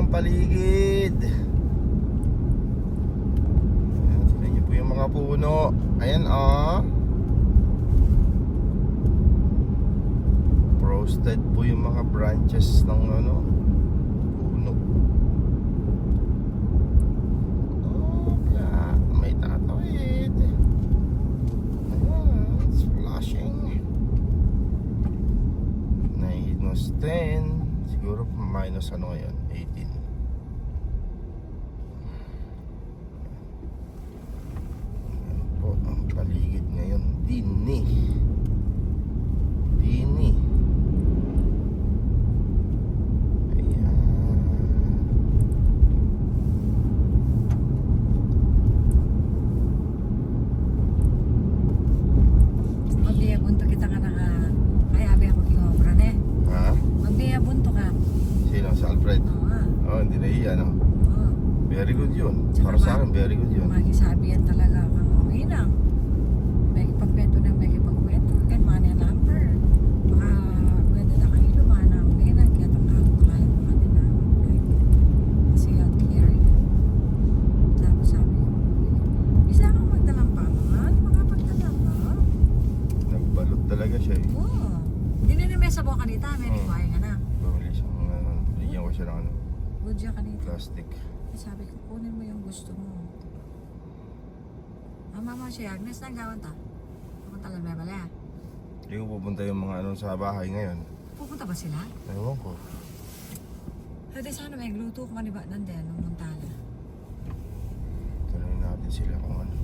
ang paligid. Ayan, tignan niyo po yung mga puno. Ayan roasted po yung mga branches ng puno. Opla, may tatawid. Ayan, it's flashing. Minus 10. Siguro minus ngayon, 18. Ayan po ang paligid ngayon. Dini. Magbiyabunto kita ka na ka. Kaya abi ako kingobra ne. Ha? Magbiyabunto ka. Sino? Si Alfred? Oo. Hindi na iyan. Oo. Very good yun. Tsaka Para sa akin, very good yun. Magisabi yan talaga kang uminang. May pagkwento na may pagkwento. Kan mana number. Baka pwede na kayo lumana. Uminang. Kaya itong kalayan mo kanina. Kasi out here. Tapos sabi ko, bisa kang magdalang pa mga. Makapagdalang ka. Nagbalot talaga siya eh. Oo. Hindi na may sabaw kanita. May require ka na. Bumili siya bigyan ko siya ng Good siya kanita. plastic. Sabi ko, kunin mo yung gusto mo. Mama si Agnes, nanggawan ta? Pupunta lang ba pala? Hindi ko pupunta yung mga sa bahay ngayon. Pupunta ba sila? Ewan ko. Pwede sana may gluto ko maniba nandyan nung muntala. Tanungin natin sila kung ano.